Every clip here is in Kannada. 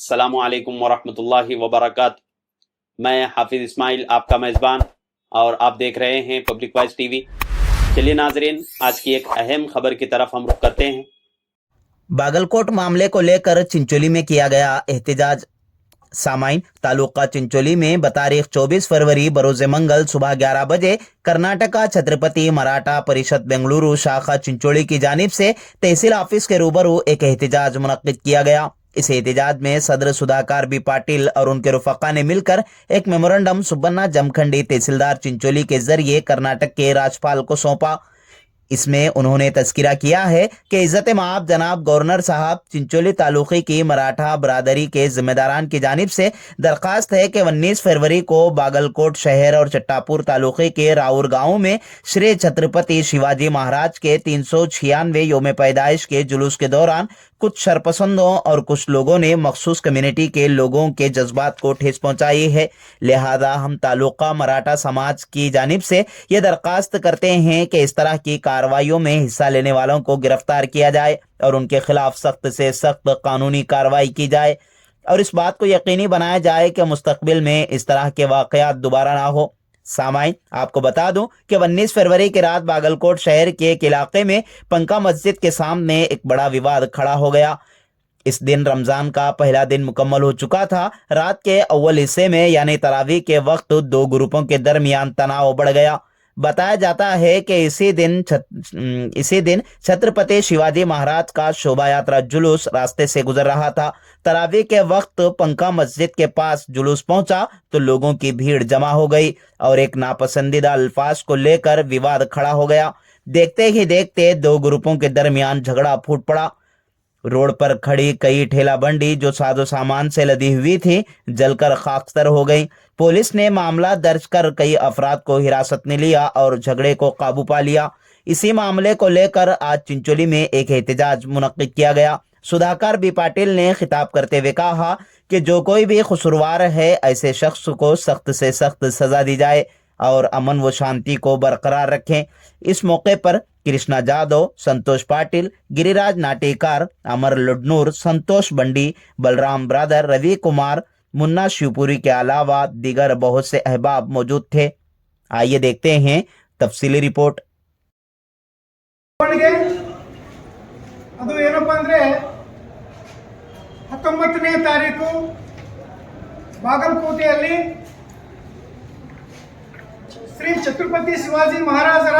अस्सलामुअलैकुम वरहमतुल्लाहि वबरकातुहू। मैं हाफिज इस्माइल आपका मेज़बान और आप देख रहे हैं पब्लिक वॉइस टीवी। चलिए नाजरीन, आज की एक अहम खबर की तरफ हम रुख करते हैं। बागलकोट मामले को लेकर चिंचोली में किया गया एहतजाज। सामाइन तालुका चिंचोली में बतारीख 24 फरवरी बरोज़े मंगल सुबह 11 बजे कर्नाटका छत्रपति मराठा परिषद बेंगलुरु शाखा चिंचोली की जानिब से तहसील ऑफिस के रूबरू एक एहतजाज मुनक्किद किया गया। इस एहतजाज में सदर सुधाकर बी पाटिल और उनके रुफका ने मिलकर एक मेमोरेंडम सुब्बन्ना जमखंडी तहसीलदार चिंचोली के जरिए कर्नाटक के राज्यपाल को सौंपा। इसमें उन्होंने तज़किरा किया है कि इज़्ज़त माब जनाब गवर्नर साहब, चिंचोली तालुक़े की मराठा बरादरी के ज़िम्मेदारान की जानिब से दरख्वास्त है कि 19 फरवरी को बागलकोट शहर और चट्टापुर तालुक़े के राउर गांव में श्री छत्रपति शिवाजी महाराज के 396वें योम पैदाइश के जुलूस के दौरान कुछ शरपसंदों और कुछ लोगों ने मखसूस कम्युनिटी के लोगों के जज्बात को ठेस पहुंचाई है। लिहाजा हम तालुका मराठा समाज की जानिब से ये दरख्वास्त करते हैं कि इस तरह की कार्रवाइयों में हिस्सा लेने वालों को गिरफ्तार किया जाए और उनके खिलाफ सख्त से सख्त कानूनी कार्रवाई की जाए और इस बात को यकीनी बनाया जाए कि मुस्तकबिल में इस तरह के वाक़यात दोबारा ना हो। सामाइन, आपको बता दूं कि 19 फरवरी की रात बागलकोट शहर के एक इलाके में पंका मस्जिद के सामने एक बड़ा विवाद खड़ा हो गया। इस दिन रमज़ान का पहला दिन मुकम्मल हो चुका था। रात के अव्वल हिस्से में यानी तरावी के वक्त दो ग्रुपों के दरमियान तनाव बढ़ गया। बताया जाता है कि इसी दिन छत्रपति शिवाजी महाराज का शोभा यात्रा जुलूस रास्ते से गुजर रहा था। तरावी के वक्त पंका मस्जिद के पास जुलूस पहुंचा तो लोगों की भीड़ जमा हो गई और एक नापसंदीदा अल्फाज को लेकर विवाद खड़ा हो गया। देखते ही देखते दो ग्रुपों के दरमियान झगड़ा फूट पड़ा। रोड पर खड़ी कई ठेला बंडी जो साजो सामान से लदी हुई थी जलकर खाकतर हो गई। पुलिस ने मामला दर्ज कर कई अफराद को हिरासत में लिया और झगड़े को काबू पा लिया। इसी मामले को लेकर आज चिंचोली में एक एहतजाज मुनक्किद किया गया। सुधाकर बी पाटिल ने खिताब करते हुए कहा कि जो कोई भी कसूरवार है ऐसे शख्स को सख्त से सख्त सजा दी जाए और अमन व शांति को बरकरार रखें। इस मौके पर कृष्णा जादव, संतोष पाटिल, गिरिराज नाटेकार, अमर लुडनूर, संतोष बंडी, बलराम ब्रदर, रवि कुमार, मुन्ना शिवपुरी के अलावा दीगर बहुत से अहबाब मौजूद थे। आइए देखते हैं तफसीली रिपोर्ट। ಅದು ಏನಪ್ಪ ಅಂದ್ರೆ 19ನೇ ತಾರೀಕು ಬಾಗಲಕೋಟೆಯಲ್ಲಿ ಶ್ರೀ ಛತ್ರಪತಿ ಶಿವಾಜಿ ಮಹಾರಾಜರ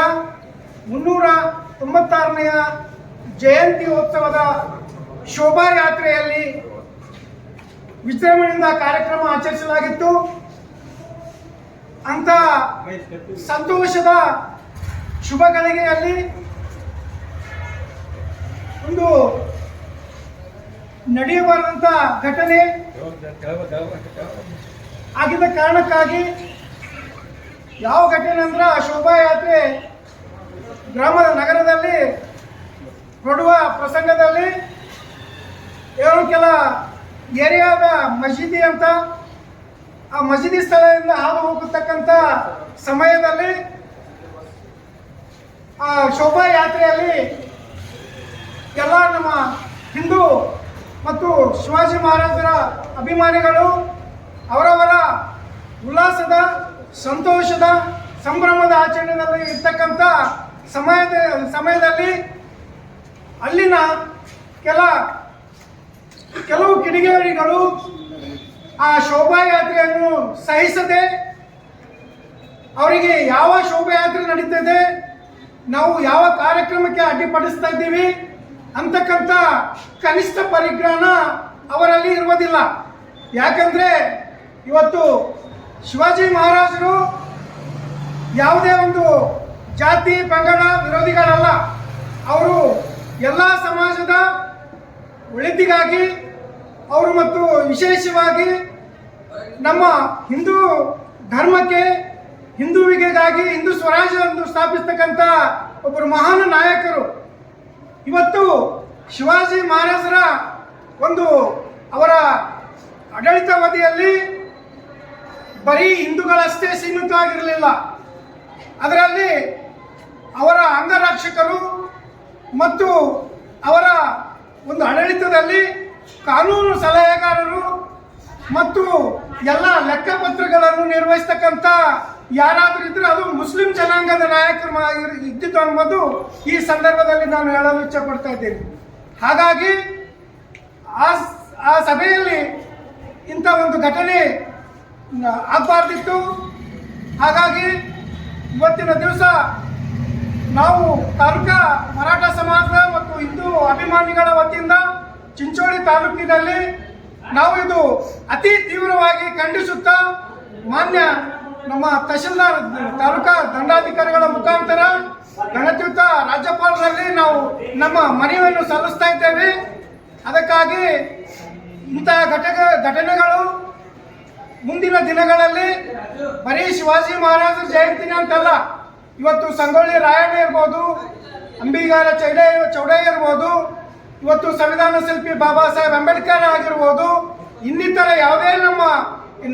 396ನೇ ಜಯಂತ್ಯೋತ್ಸವದ ಶೋಭಾಯಾತ್ರೆಯಲ್ಲಿ ವಿಜೃಂಭಣೆಯಿಂದ ಕಾರ್ಯಕ್ರಮ ಆಚರಿಸಲಾಗಿತ್ತು। ಅಂತ ಸಂತೋಷದ ಶುಭ ಗಳಿಗೆಯಲ್ಲಿ ಒಂದು ನಡೆಯಬಾರದಂತ ಘಟನೆ ಆಗಿದ್ದ ಕಾರಣಕ್ಕಾಗಿ ಯಾವ ಘಟನೆ ಅಂದ್ರೆ ಆ ಶೋಭಾಯಾತ್ರೆ ಗ್ರಾಮದ ನಗರದಲ್ಲಿ ಹೊರಡುವ ಪ್ರಸಂಗದಲ್ಲಿ ಕೆಲ ಏರಿಯಾದ ಮಸೀದಿ ಅಂತ ಆ ಮಸೀದಿ ಸ್ಥಳದಿಂದ ಹಾದು ಹೋಗತಕ್ಕಂಥ ಸಮಯದಲ್ಲಿ ಆ ಶೋಭಾಯಾತ್ರೆಯಲ್ಲಿ ಎಲ್ಲ ನಮ್ಮ ಹಿಂದೂ ಮತ್ತು ಶಿವಾಜಿ ಮಹಾರಾಜರ ಅಭಿಮಾನಿಗಳು ಅವರವರ ಉಲ್ಲಾಸದ ಸಂತೋಷದ ಸಂಭ್ರಮದ ಆಚರಣೆಯಲ್ಲಿ ಇರ್ತಕ್ಕಂಥ ಸಮಯದಲ್ಲಿ ಅಲ್ಲಿನ ಕೆಲವು ಕಿಡಿಗೇಡಿಗಳು ಆ ಶೋಭಾಯಾತ್ರೆಯನ್ನು ಸಹಿಸದೆ ಅವರಿಗೆ ಯಾವ ಶೋಭಾಯಾತ್ರೆ ನಡೀತದೆ, ನಾವು ಯಾವ ಕಾರ್ಯಕ್ರಮಕ್ಕೆ ಅಡ್ಡಿಪಡಿಸ್ತಾ ಇದ್ದೀವಿ ಅಂತಕ್ಕಂಥ ಕನಿಷ್ಠ ಪರಿಜ್ಞಾನ ಅವರಲ್ಲಿ ಇರುವುದಿಲ್ಲ। ಯಾಕಂದ್ರೆ ಇವತ್ತು ಶಿವಾಜಿ ಮಹಾರಾಜರು ಯಾವುದೇ ಒಂದು ಜಾತಿ ಪಂಗಡ ವಿರೋಧಿಗಳಲ್ಲ, ಅವರು ಎಲ್ಲ ಸಮಾಜದ ಒಳಿತಿಗಾಗಿ ಅವರು ಮತ್ತು ವಿಶೇಷವಾಗಿ ನಮ್ಮ ಹಿಂದೂ ಧರ್ಮಕ್ಕೆ ಹಿಂದುವಿಗೆಗಾಗಿ ಹಿಂದೂ ಸ್ವರಾಜ್ಯವನ್ನು ಸ್ಥಾಪಿಸತಕ್ಕಂಥ ಒಬ್ಬರು ಮಹಾನ್ ನಾಯಕರು। ಇವತ್ತು ಶಿವಾಜಿ ಮಹಾರಾಜರ ಒಂದು ಅವರ ಆಡಳಿತಾವಧಿಯಲ್ಲಿ ಬರೀ ಹಿಂದೂಗಳಷ್ಟೇ ಸೀಮಿತವಾಗಿರಲಿಲ್ಲ, ಅದರಲ್ಲಿ ಅವರ ಅಂಗರಕ್ಷಕರು ಮತ್ತು ಅವರ ಒಂದು ಆಡಳಿತದಲ್ಲಿ ಕಾನೂನು ಸಲಹೆಗಾರರು ಮತ್ತು ಎಲ್ಲ ಲೆಕ್ಕಪತ್ರಗಳನ್ನು ನಿರ್ವಹಿಸ್ತಕ್ಕಂಥ ಯಾರಾದರೂ ಇದ್ರೆ ಅದು ಮುಸ್ಲಿಂ ಜನಾಂಗದ ನಾಯಕರು ಇದ್ದಿದ್ದು ಅನ್ನೋದು ಈ ಸಂದರ್ಭದಲ್ಲಿ ನಾನು ಹೇಳಲು ಇಚ್ಛೆ ಪಡ್ತಾ ಇದ್ದೇನೆ. ಹಾಗಾಗಿ ಆ ಸಭೆಯಲ್ಲಿ ಇಂಥ ಒಂದು ಘಟನೆ ಆಗಬಾರ್ದಿತ್ತು. ಹಾಗಾಗಿ ಇವತ್ತಿನ ದಿವಸ ನಾವು ತಾಲೂಕಾ ಮರಾಠ ಸಮಾಜ ಮತ್ತು ಹಿಂದೂ ಅಭಿಮಾನಿಗಳ ವತಿಯಿಂದ ಚಿಂಚೋಳಿ ತಾಲೂಕಿನಲ್ಲಿ ನಾವು ಇದು ಅತಿ ತೀವ್ರವಾಗಿ ಖಂಡಿಸುತ್ತಾ ಮಾನ್ಯ ನಮ್ಮ ತಹಶೀಲ್ದಾರ್ ತಾಲೂಕಾ ದಂಡಾಧಿಕಾರಿಗಳ ಮುಖಾಂತರ ಗಣತ್ಯುತ ರಾಜ್ಯಪಾಲರಲ್ಲಿ ನಾವು ನಮ್ಮ ಮನವಿಯನ್ನು ಸಲ್ಲಿಸ್ತಾ ಇದ್ದೇವೆ. ಅದಕ್ಕಾಗಿ ಇಂತಹ ಘಟನೆಗಳು ಮುಂದಿನ ದಿನಗಳಲ್ಲಿ ಬರೀ ಶಿವಾಜಿ ಮಹಾರಾಜರ ಜಯಂತಿನೇ ಅಂತಲ್ಲ, ಇವತ್ತು ಸಂಗೊಳ್ಳಿ ರಾಯಣ್ಣ ಇರ್ಬೋದು, ಅಂಬಿಗಾರ ಚೌಡಯ್ಯ ಇರ್ಬೋದು, ಇವತ್ತು ಸಂವಿಧಾನ ಶಿಲ್ಪಿ ಬಾಬಾ ಸಾಹೇಬ್ ಅಂಬೇಡ್ಕರ್ ಆಗಿರ್ಬೋದು, ಇನ್ನಿತರ ಯಾವುದೇ ನಮ್ಮ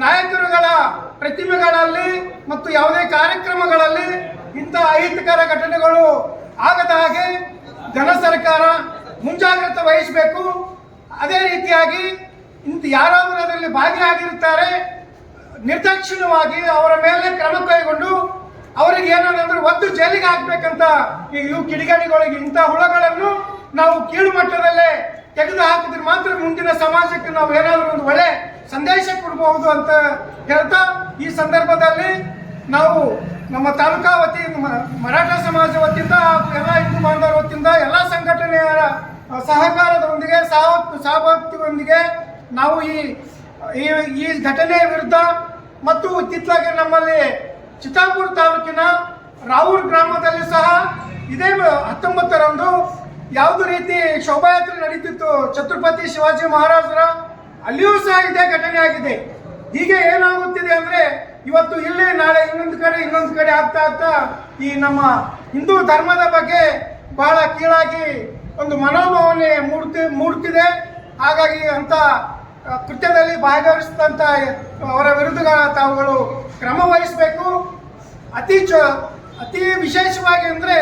ನಾಯಕರುಗಳ ಪ್ರತಿಮೆಗಳಲ್ಲಿ ಮತ್ತು ಯಾವುದೇ ಕಾರ್ಯಕ್ರಮಗಳಲ್ಲಿ ಇಂಥ ಅಹಿತಕರ ಘಟನೆಗಳು ಆಗದ ಹಾಗೆ ಜನ ಸರ್ಕಾರ ಮುಂಜಾಗ್ರತೆ ವಹಿಸಬೇಕು. ಅದೇ ರೀತಿಯಾಗಿ ಯಾರಾದರೂ ಅದರಲ್ಲಿ ಭಾಗಿಯಾಗಿರುತ್ತಾರೆ ನಿರ್ದಾಕ್ಷಿಣ್ಯವಾಗಿ ಅವರ ಮೇಲೆ ಕ್ರಮ ಕೈಗೊಂಡು ಅವರಿಗೆ ಏನಾದ್ರು ಒದ್ದು ಜೈಲಿಗೆ ಹಾಕ್ಬೇಕಂತ ಇವು ಕಿಡಿಗೇಡಿಗಳಿಗೆ ಇಂಥ ಹುಳಗಳನ್ನು ನಾವು ಕೀಳು ಮಟ್ಟದಲ್ಲೇ ತೆಗೆದು ಹಾಕಿದ್ರೆ ಮಾತ್ರ ಮುಂದಿನ ಸಮಾಜಕ್ಕೆ ನಾವು ಏನಾದರೂ ಒಂದು ಒಳ್ಳೆ ಸಂದೇಶ ಕೊಡಬಹುದು ಅಂತ ಹೇಳ್ತಾ ಈ ಸಂದರ್ಭದಲ್ಲಿ ನಾವು ನಮ್ಮ ತಾಲೂಕಾ ವತಿ ಮರಾಠ ಸಮಾಜ ವತಿಯಿಂದ ಹಾಗೂ ಎಲ್ಲ ಹಿಂದೂ ಬಾಂಧವರ ವತಿಯಿಂದ ಎಲ್ಲ ಸಂಘಟನೆಯ ಸಹಕಾರದೊಂದಿಗೆ ಸಹಭಾಗಿತ್ವದೊಂದಿಗೆ ನಾವು ಈ ಘಟನೆಯ ವಿರುದ್ಧ ಮತ್ತು ಇತ್ತೀಚೆಗೆ ನಮ್ಮಲ್ಲಿ ಚಿತ್ತಾಪುರ ತಾಲೂಕಿನ ರಾವೂರ್ ಗ್ರಾಮದಲ್ಲಿ ಸಹ ಇದೇ 19ರಂದು ಯಾವುದೇ ರೀತಿ ಶೋಭಾಯಾತ್ರೆ ನಡೀತಿತ್ತು ಛತ್ರಪತಿ ಶಿವಾಜಿ ಮಹಾರಾಜರ, ಅಲ್ಲಿಯೂ ಸಹ ಇದೇ ಘಟನೆ ಆಗಿದೆ. ಹೀಗೆ ಏನಾಗುತ್ತಿದೆ ಅಂದ್ರೆ ಇವತ್ತು ಇಲ್ಲಿ ನಾಳೆ ಇನ್ನೊಂದು ಕಡೆ ಆಗ್ತಾ ಈ ನಮ್ಮ ಹಿಂದೂ ಧರ್ಮದ ಬಗ್ಗೆ ಬಹಳ ಕೀಳಾಗಿ ಒಂದು ಮನೋಭಾವನೆ ಮೂಡುತ್ತಿದೆ. ಹಾಗಾಗಿ ಅಂತ ಕೃತ್ಯದಲ್ಲಿ ಭಾಗವಹಿಸಿದಂತ ಅವರ ವಿರುದ್ಧ ತಾವುಗಳು ಕ್ರಮ ವಹಿಸಬೇಕು. ಅತಿ ವಿಶೇಷವಾಗಿ ಅಂದರೆ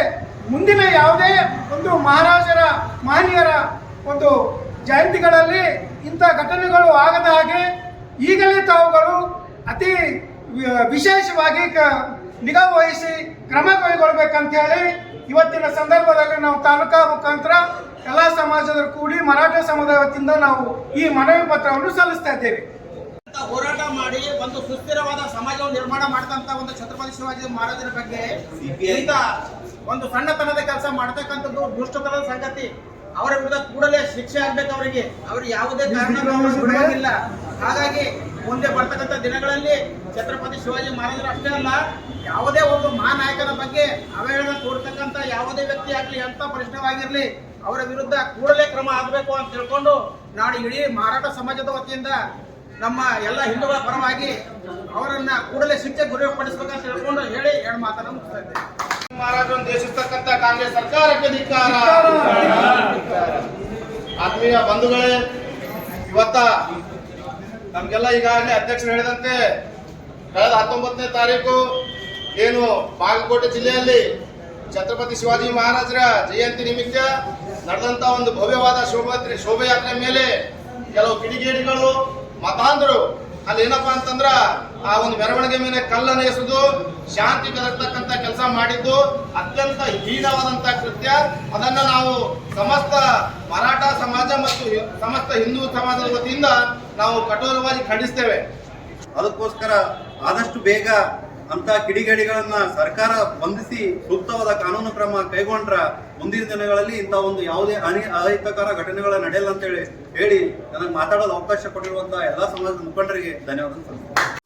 ಮುಂದಿನ ಯಾವುದೇ ಒಂದು ಮಹನೀಯರ ಒಂದು ಜಯಂತಿಗಳಲ್ಲಿ ಇಂಥ ಘಟನೆಗಳು ಆಗದ ಹಾಗೆ ಈಗಲೇ ತಾವುಗಳು ಅತಿ ವಿಶೇಷವಾಗಿ ನಿಗಾ ವಹಿಸಿ ಕ್ರಮ ಕೈಗೊಳ್ಳಬೇಕಂತ ಹೇಳಿ ಇವತ್ತಿನ ಸಂದರ್ಭದಲ್ಲಿ ನಾವು ತಾಲೂಕಾ ಮುಖಾಂತರ ಎಲ್ಲ ಸಮಾಜದ ಕೂಡಿ ಮರಾಠ ಸಮುದಾಯ ವತಿಯಿಂದ ನಾವು ಈ ಮನವಿ ಪತ್ರವನ್ನು ಸಲ್ಲಿಸ್ತಾ ಇದ್ದೇವೆ. ಹೋರಾಟ ಮಾಡಿ ಒಂದು ಸುಸ್ಥಿರವಾದ ಸಮಾಜವನ್ನು ನಿರ್ಮಾಣ ಮಾಡಿದಂತ ಒಂದು ಛತ್ರಪತಿ ಶಿವಾಜಿ ಮಹಾರಾಜರ ಬಗ್ಗೆ ಇಂಥ ಒಂದು ಸಣ್ಣತನದ ಕೆಲಸ ಮಾಡತಕ್ಕಂಥದ್ದು ದುಷ್ಟತನದ ಸಂಗತಿ. ಅವರ ವಿರುದ್ಧ ಕೂಡಲೇ ಶಿಕ್ಷೆ ಆಗ್ಬೇಕು. ಅವ್ರಿಗೆ ಯಾವುದೇ ಕಾರಣ ಬಿಡುವಾಗಿಲ್ಲ. ಹಾಗಾಗಿ ಮುಂದೆ ಬರ್ತಕ್ಕಂಥ ದಿನಗಳಲ್ಲಿ ಛತ್ರಪತಿ ಶಿವಾಜಿ ಮಹಾರಾಜರು ಅಷ್ಟೇ ಅಲ್ಲ, ಯಾವುದೇ ಒಂದು ಮಹಾನಾಯಕನ ಬಗ್ಗೆ ಅವಹೇಳನ ತೋರ್ತಕ್ಕಂಥ ಯಾವುದೇ ವ್ಯಕ್ತಿ ಆಗಲಿ, ಎಂತ ಪರಿಶ್ರಮವಾಗಿರ್ಲಿ, ಅವರ ವಿರುದ್ಧ ಕೂಡಲೇ ಕ್ರಮ ಆಗಬೇಕು ಅಂತ ತಿಳ್ಕೊಂಡು ನಾನು ಇಡೀ ಮರಾಠ ಸಮಾಜದ ವತಿಯಿಂದ ನಮ್ಮ ಎಲ್ಲ ಹಿಂದೂಗಳ ಪರವಾಗಿ ಅವರನ್ನ ಕೂಡಲೇ ಶಿಕ್ಷೆ ಗುರಿಪಡಿಸಬೇಕಂತ ತಿಳ್ಕೊಂಡು ಹೇಳಿ ಎರಡು ಮಾತನ್ನು ಮುಗಿಸ್ತಾ ಇದ್ದೇನೆ. ಮಹಾರಾಜರನ್ನು ದೇಶಿಸ್ತಕ್ಕಂಥ ಕಾಂಗ್ರೆಸ್ ಸರ್ಕಾರಕ್ಕೆ ಧಿಕ್ಕಾರ. ಆತ್ಮೀಯ ಬಂಧುಗಳೇ, ಇವತ್ತ ನಮ್ಗೆಲ್ಲ ಈಗಾಗಲೇ ಅಧ್ಯಕ್ಷರು ಹೇಳಿದಂತೆ ಕಳೆದ 19ನೇ ತಾರೀಕು ಏನು ಬಾಗಲಕೋಟೆ ಜಿಲ್ಲೆಯಲ್ಲಿ ಛತ್ರಪತಿ ಶಿವಾಜಿ ಮಹಾರಾಜರ ಜಯಂತಿ ನಿಮಿತ್ತ ನಡೆದಂತ ಒಂದು ಭವ್ಯವಾದ ಶೋಭಾಯಾತ್ರೆ ಮೇಲೆ ಕೆಲವು ಕಿಡಿಗೇಡಿಗಳು ಮತಾಂಧರು ಅಲ್ಲಿ ಏನಪ್ಪಾ ಅಂತಂದ್ರ ಆ ಒಂದು ಮೆರವಣಿಗೆ ಮೇಲೆ ಕಲ್ಲನ್ನು ಎಸೆದು ಶಾಂತಿ ಕದರ್ತಕ್ಕಂಥ ಕೆಲಸ ಮಾಡಿದ್ದು ಅತ್ಯಂತ ಹೀನವಾದಂತ ಕೃತ್ಯ. ಅದನ್ನ ನಾವು ಸಮಸ್ತ ಮರಾಠ ಸಮಾಜ ಮತ್ತು ಸಮಸ್ತ ಹಿಂದೂ ಸಮಾಜದ ವತಿಯಿಂದ ನಾವು ಕಠೋರವಾಗಿ ಖಂಡಿಸ್ತೇವೆ. ಅದಕ್ಕೋಸ್ಕರ ಆದಷ್ಟು ಬೇಗ ಅಂತ ಕಿಡಿಗೇಡಿಗಳನ್ನ ಸರ್ಕಾರ ಬಂಧಿಸಿ ಸೂಕ್ತವಾದ ಕಾನೂನು ಕ್ರಮ ಕೈಗೊಂಡ್ರ ಮುಂದಿನ ದಿನಗಳಲ್ಲಿ ಇಂಥ ಒಂದು ಯಾವುದೇ ಅಹಿತಕರ ಘಟನೆಗಳ ನಡೆಯಲ್ಲ ಅಂತ ಹೇಳಿ ನನಗೆ ಮಾತಾಡೋದು ಅವಕಾಶ ಕೊಟ್ಟಿರುವಂತಹ ಎಲ್ಲಾ ಸಮಾಜದ ಮುಖಂಡರಿಗೆ ಧನ್ಯವಾದ.